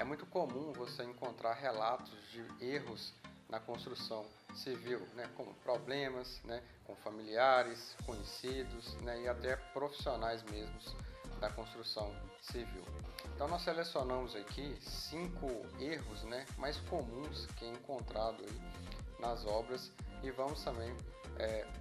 É muito comum você encontrar relatos de erros na construção civil, né, como problemas, né, com familiares, conhecidos, né, e até profissionais mesmos da construção civil. Então nós selecionamos aqui 5 erros, né, mais comuns que é encontrado aí nas obras e vamos também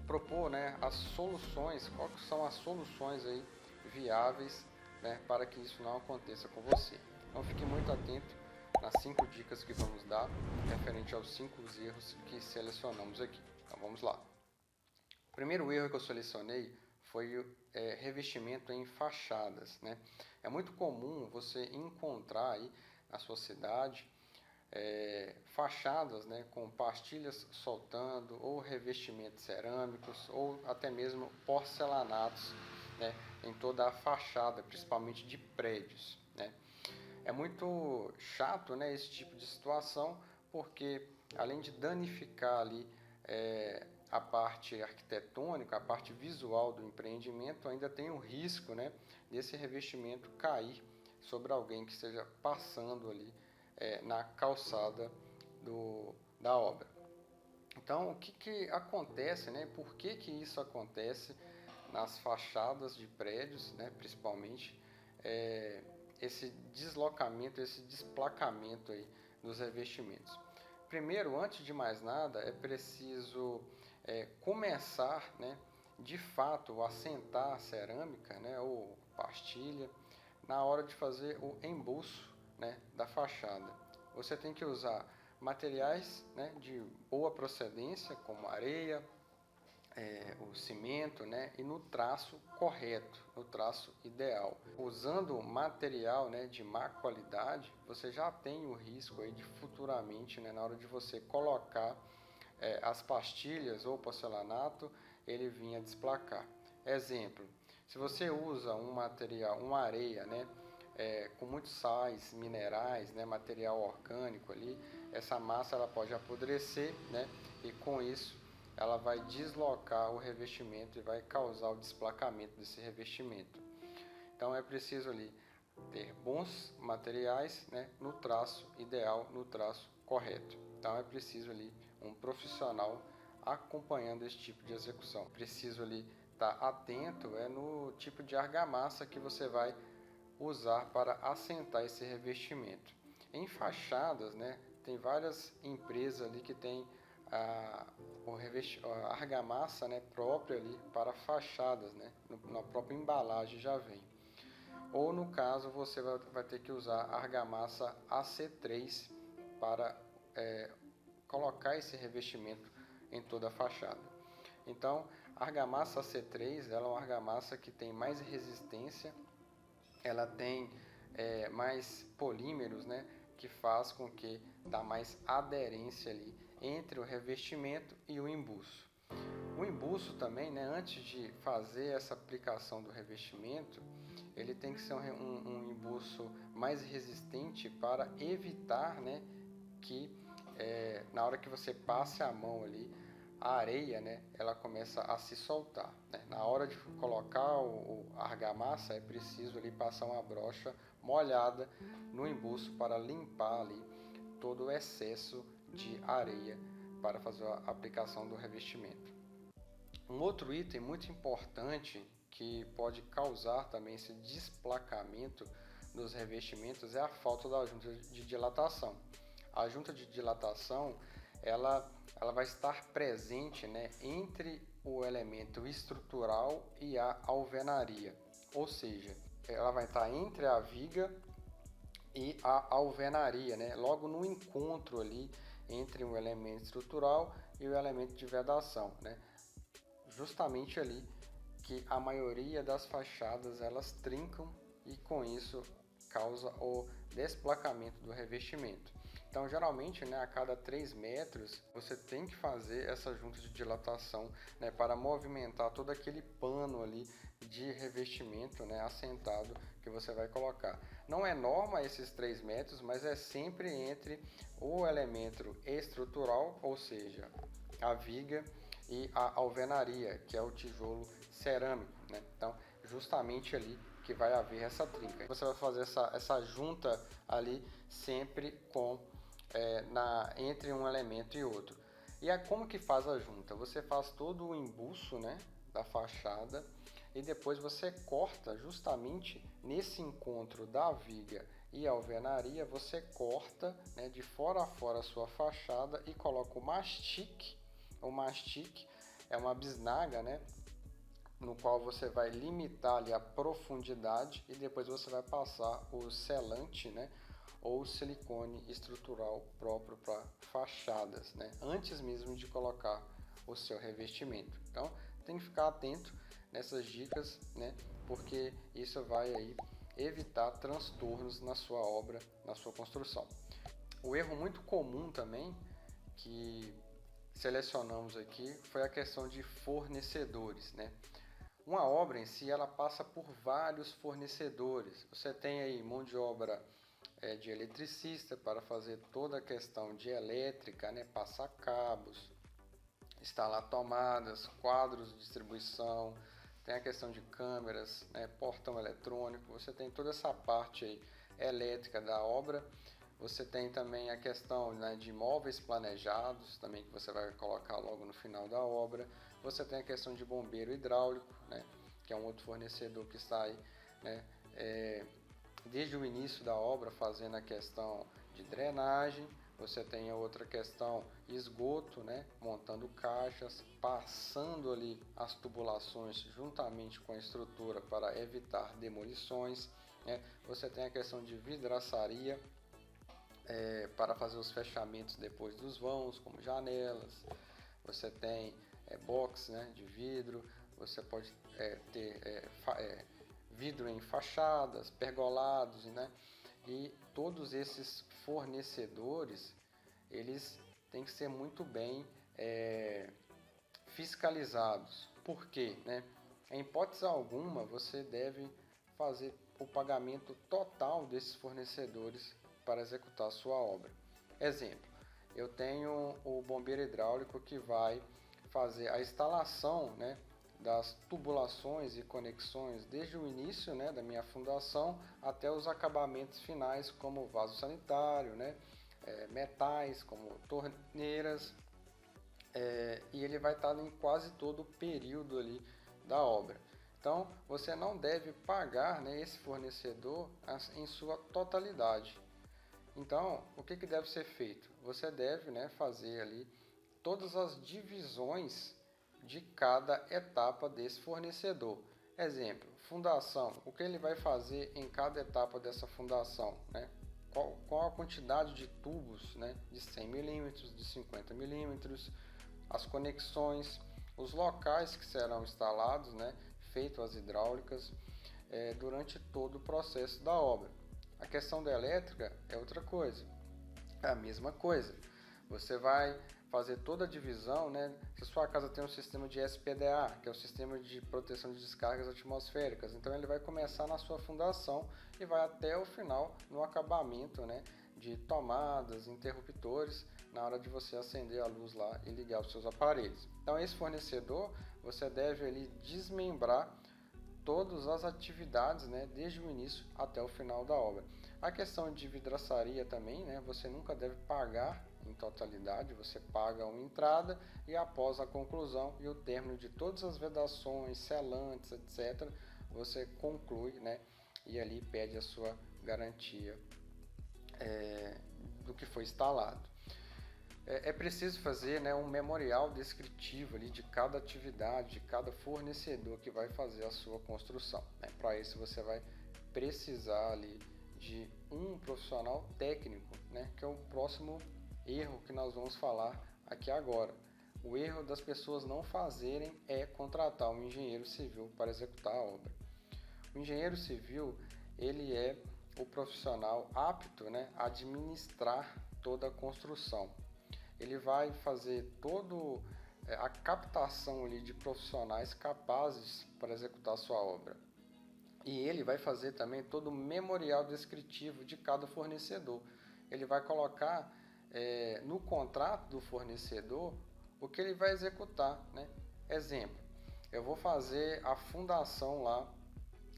propor, né, as soluções, quais são as soluções aí viáveis, né, para que isso não aconteça com você. Então fique muito atento nas 5 dicas que vamos dar referente aos 5 erros que selecionamos aqui. Então vamos lá. O primeiro erro que eu selecionei foi revestimento em fachadas, né? É muito comum você encontrar aí na sua cidade fachadas, né, com pastilhas soltando ou revestimentos cerâmicos ou até mesmo porcelanatos, né, em toda a fachada, principalmente de prédios, né? É muito chato, né, esse tipo de situação, porque além de danificar ali a parte arquitetônica, a parte visual do empreendimento, ainda tem o risco, né, desse revestimento cair sobre alguém que esteja passando ali na calçada da obra. Então, o que acontece, né? Por que isso acontece nas fachadas de prédios, né? Principalmente esse deslocamento, esse desplacamento aí dos revestimentos. Primeiro, antes de mais nada, é preciso começar, né, de fato, a assentar a cerâmica, né, ou pastilha, na hora de fazer o embuço, né, da fachada. Você tem que usar materiais, né, de boa procedência, como areia, o cimento, né, e no traço correto, no traço ideal. Usando material, né, de má qualidade, você já tem o risco aí de futuramente, né, na hora de você colocar as pastilhas ou porcelanato, ele vinha desplacar. Exemplo, se você usa um material, uma areia, né, com muitos sais, minerais, né, material orgânico ali, essa massa ela pode apodrecer, né, e com isso ela vai deslocar o revestimento e vai causar o desplacamento desse revestimento. Então é preciso ali ter bons materiais, né, no traço ideal, no traço correto. Então é preciso ali um profissional acompanhando esse tipo de execução. Preciso ali estar atento no tipo de argamassa que você vai usar para assentar esse revestimento. Em fachadas, né, tem várias empresas ali que tem a argamassa, né, própria ali para fachadas, né, na própria embalagem já vem. Ou no caso você vai ter que usar argamassa AC3 para colocar esse revestimento em toda a fachada. Então, a argamassa AC3 ela é uma argamassa que tem mais resistência, ela tem mais polímeros, né, que faz com que dá mais aderência ali entre o revestimento e o embuço. O embuço também, né, antes de fazer essa aplicação do revestimento, ele tem que ser um embuço mais resistente para evitar, né, que na hora que você passe a mão ali, a areia, né, ela começa a se soltar, né? Na hora de colocar a argamassa é preciso ali passar uma brocha molhada no embuço para limpar ali todo o excesso de areia para fazer a aplicação do revestimento. Um outro item muito importante que pode causar também esse desplacamento dos revestimentos é a falta da junta de dilatação. A junta de dilatação ela vai estar presente, né, entre o elemento estrutural e a alvenaria, ou seja, ela vai estar entre a viga e a alvenaria, né, logo no encontro ali entre o elemento estrutural e o elemento de vedação, né, justamente ali que a maioria das fachadas elas trincam e com isso causa o desplacamento do revestimento. Então, geralmente, né, a cada 3 metros, você tem que fazer essa junta de dilatação, né, para movimentar todo aquele pano ali de revestimento, né, assentado que você vai colocar. Não é norma esses 3 metros, mas é sempre entre o elemento estrutural, ou seja, a viga, e a alvenaria, que é o tijolo cerâmico, né? Então, justamente ali que vai haver essa trinca. Você vai fazer essa junta ali sempre entre um elemento e outro. E como que faz a junta? Você faz todo o embuço, né, da fachada, e depois você corta justamente nesse encontro da viga e a alvenaria, você corta, né, de fora a fora a sua fachada e coloca o mastique. O mastique é uma bisnaga, né, no qual você vai limitar ali a profundidade e depois você vai passar o selante, né, ou silicone estrutural próprio para fachadas, né, antes mesmo de colocar o seu revestimento. Então tem que ficar atento nessas dicas, né, porque isso vai aí evitar transtornos na sua obra, na sua construção. O erro muito comum também que selecionamos aqui foi a questão de fornecedores, né? Uma obra em si, ela passa por vários fornecedores. Você tem aí mão de obra de eletricista para fazer toda a questão de elétrica, né? Passar cabos, instalar tomadas, quadros de distribuição, tem a questão de câmeras, né? Portão eletrônico, você tem toda essa parte aí elétrica da obra. Você tem também a questão, né, de móveis planejados, também que você vai colocar logo no final da obra. Você tem a questão de bombeiro hidráulico, né, que é um outro fornecedor que está aí, né, desde o início da obra fazendo a questão de drenagem. Você tem a outra questão, esgoto, né, montando caixas, passando ali as tubulações juntamente com a estrutura para evitar demolições, né. Você tem a questão de vidraçaria, para fazer os fechamentos depois dos vãos, como janelas. Você tem box, né, de vidro. Você pode ter vidro em fachadas, pergolados, né? E todos esses fornecedores, eles têm que ser muito bem fiscalizados. Por quê, né? Em hipótese alguma, você deve fazer o pagamento total desses fornecedores para executar a sua obra. Exemplo, eu tenho o bombeiro hidráulico que vai fazer a instalação, né, das tubulações e conexões desde o início, né, da minha fundação até os acabamentos finais, como vaso sanitário, né, metais como torneiras, e ele vai estar em quase todo o período ali da obra. Então você não deve pagar, né, esse fornecedor em sua totalidade. Então, o que deve ser feito? Você deve, né, fazer ali todas as divisões de cada etapa desse fornecedor. Exemplo, fundação. O que ele vai fazer em cada etapa dessa fundação, né? Qual a quantidade de tubos, né, de 100 milímetros, de 50 milímetros, as conexões, os locais que serão instalados, né, feito as hidráulicas, durante todo o processo da obra. A questão da elétrica é outra coisa, é a mesma coisa. Você vai fazer toda a divisão, né? Se a sua casa tem um sistema de SPDA, que é o sistema de proteção de descargas atmosféricas, então ele vai começar na sua fundação e vai até o final no acabamento, né, de tomadas, interruptores, na hora de você acender a luz lá e ligar os seus aparelhos. Então esse fornecedor, você deve ali desmembrar todas as atividades, né, desde o início até o final da obra. A questão de vidraçaria também, né, você nunca deve pagar em totalidade, você paga uma entrada e após a conclusão e o término de todas as vedações, selantes, etc., você conclui, né, e ali pede a sua garantia do que foi instalado. É preciso fazer, né, um memorial descritivo ali de cada atividade, de cada fornecedor que vai fazer a sua construção, né? Para isso você vai precisar ali de um profissional técnico, né, que é o próximo erro que nós vamos falar aqui agora. O erro das pessoas não fazerem é contratar um engenheiro civil para executar a obra. O engenheiro civil, ele é o profissional apto, né, a administrar toda a construção. Ele vai fazer toda a captação ali de profissionais capazes para executar a sua obra. E ele vai fazer também todo o memorial descritivo de cada fornecedor. Ele vai colocar no contrato do fornecedor o que ele vai executar, né? Exemplo, eu vou fazer a fundação lá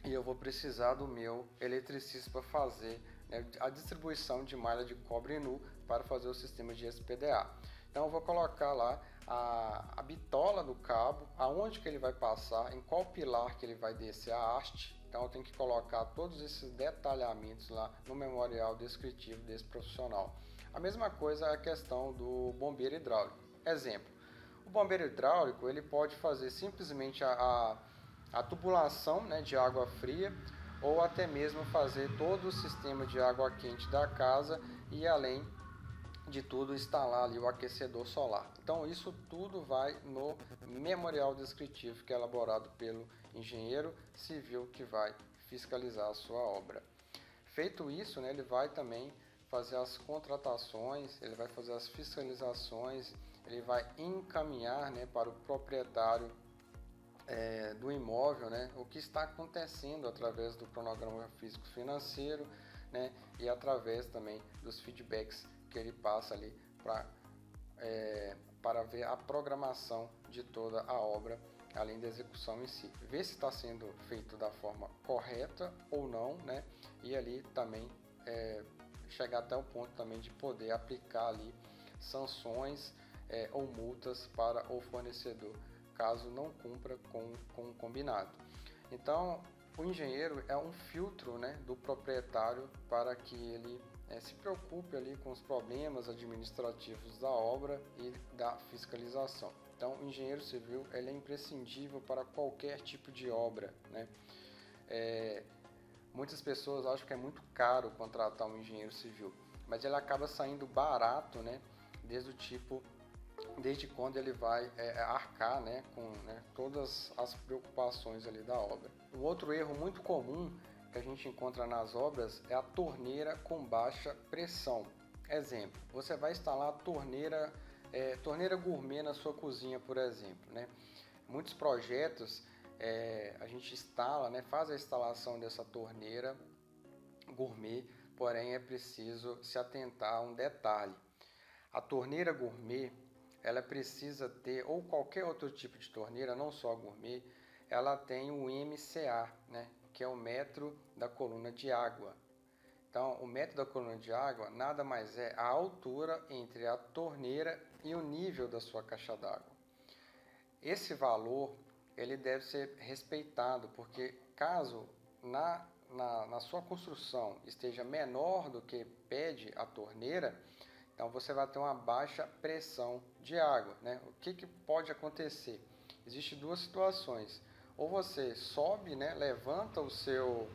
e eu vou precisar do meu eletricista para fazer, né, a distribuição de malha de cobre nu para fazer o sistema de SPDA. Então eu vou colocar lá a bitola do cabo, aonde que ele vai passar, em qual pilar que ele vai descer a haste. Então eu tenho que colocar todos esses detalhamentos lá no memorial descritivo desse profissional. A mesma coisa é a questão do bombeiro hidráulico. Exemplo, o bombeiro hidráulico ele pode fazer simplesmente a tubulação, né, de água fria, ou até mesmo fazer todo o sistema de água quente da casa e, além de tudo, instalar ali o aquecedor solar. Então isso tudo vai no memorial descritivo que é elaborado pelo engenheiro civil que vai fiscalizar a sua obra. Feito isso, né, ele vai também fazer as contratações, ele vai fazer as fiscalizações, ele vai encaminhar, né, para o proprietário do imóvel, né, o que está acontecendo através do cronograma físico-financeiro, né, e através também dos feedbacks que ele passa ali para ver a programação de toda a obra, além da execução em si. Ver se está sendo feito da forma correta ou não, né, e ali também chegar até o ponto também de poder aplicar ali sanções ou multas para o fornecedor, caso não cumpra com o combinado. Então, o engenheiro é um filtro, né, do proprietário para que ele se preocupe ali com os problemas administrativos da obra e da fiscalização. Então, o engenheiro civil ele é imprescindível para qualquer tipo de obra, né? Muitas pessoas acham que é muito caro contratar um engenheiro civil, mas ele acaba saindo barato, né, desde quando ele vai arcar, né, com, né, todas as preocupações ali da obra. Um outro erro muito comum que a gente encontra nas obras é a torneira com baixa pressão. Exemplo, você vai instalar a torneira gourmet na sua cozinha, por exemplo, né? Muitos projetos a gente instala, né, faz a instalação dessa torneira gourmet, porém é preciso se atentar a um detalhe. A torneira gourmet ela precisa ter, ou qualquer outro tipo de torneira, não só a gourmet, ela tem o MCA, né, que é o metro da coluna de água. Então, o metro da coluna de água nada mais é a altura entre a torneira e o nível da sua caixa d'água. Esse valor ele deve ser respeitado, porque caso na sua construção esteja menor do que pede a torneira, então você vai ter uma baixa pressão de água, né? O que pode acontecer? Existem duas situações. Ou você sobe, né, levanta o seu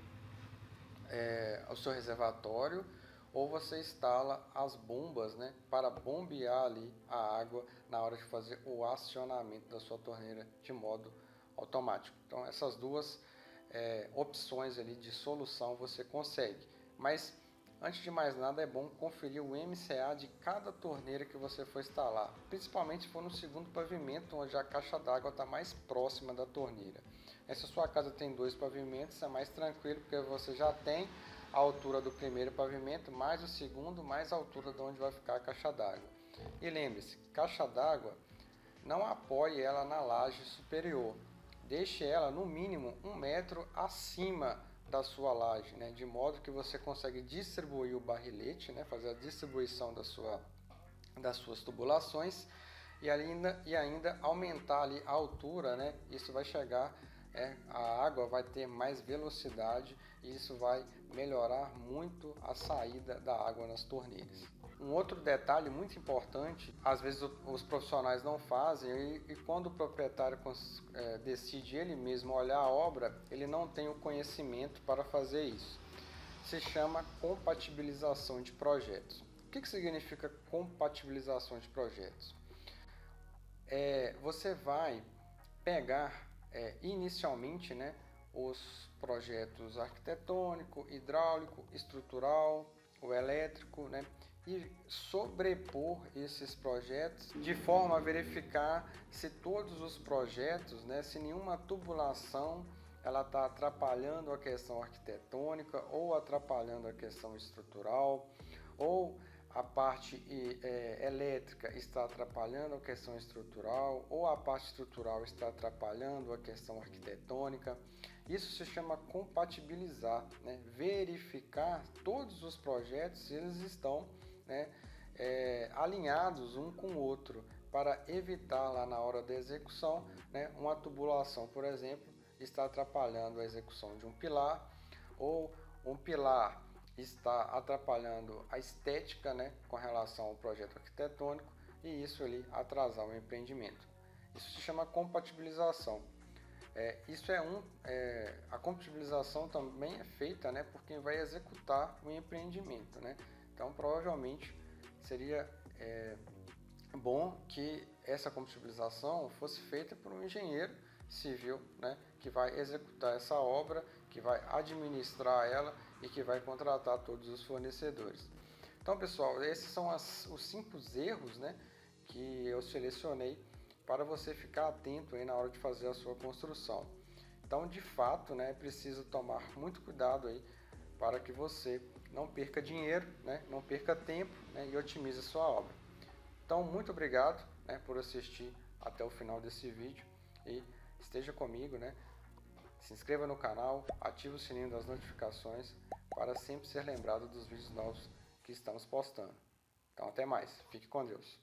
reservatório, ou você instala as bombas, né, para bombear ali a água na hora de fazer o acionamento da sua torneira de modo automático. Então essas duas opções ali de solução você consegue. Mas antes de mais nada é bom conferir o MCA de cada torneira que você for instalar, principalmente se for no segundo pavimento, onde a caixa d'água está mais próxima da torneira. Se a sua casa tem 2 pavimentos, é mais tranquilo, porque você já tem a altura do primeiro pavimento, mais o segundo, mais a altura de onde vai ficar a caixa d'água. E lembre-se, caixa d'água, não apoie ela na laje superior. Deixe ela no mínimo 1 metro acima da sua laje, né? De modo que você consegue distribuir o barrilete, né? Fazer a distribuição das suas tubulações e ainda aumentar ali a altura, né? Isso vai chegar, a água vai ter mais velocidade e isso vai melhorar muito a saída da água nas torneiras. Um outro detalhe muito importante, às vezes os profissionais não fazem e quando o proprietário decide ele mesmo olhar a obra, ele não tem o conhecimento para fazer isso. Se chama compatibilização de projetos. O que significa compatibilização de projetos? Você vai pegar inicialmente, né, os projetos arquitetônico, hidráulico, estrutural, o elétrico, né, e sobrepor esses projetos de forma a verificar se todos os projetos, né, se nenhuma tubulação ela está atrapalhando a questão arquitetônica ou atrapalhando a questão estrutural, ou a parte elétrica está atrapalhando a questão estrutural, ou a parte estrutural está atrapalhando a questão arquitetônica. Isso se chama compatibilizar, né? Verificar todos os projetos se eles estão, né, alinhados um com o outro, para evitar lá na hora da execução, né, uma tubulação, por exemplo, está atrapalhando a execução de um pilar, ou um pilar está atrapalhando a estética, né, com relação ao projeto arquitetônico, e isso ali atrasar o empreendimento. Isso se chama compatibilização. A compatibilização também é feita, né, por quem vai executar o empreendimento, né? Então, provavelmente seria bom que essa compatibilização fosse feita por um engenheiro civil, né, que vai executar essa obra, que vai administrar ela e que vai contratar todos os fornecedores. Então, pessoal, esses são os 5 erros, né, que eu selecionei para você ficar atento aí na hora de fazer a sua construção. Então, de fato, né, é preciso tomar muito cuidado aí para que você não perca dinheiro, né, não perca tempo, né, e otimize a sua obra. Então, muito obrigado, né, por assistir até o final desse vídeo e esteja comigo, né? Se inscreva no canal, ative o sininho das notificações para sempre ser lembrado dos vídeos novos que estamos postando. Então, até mais. Fique com Deus.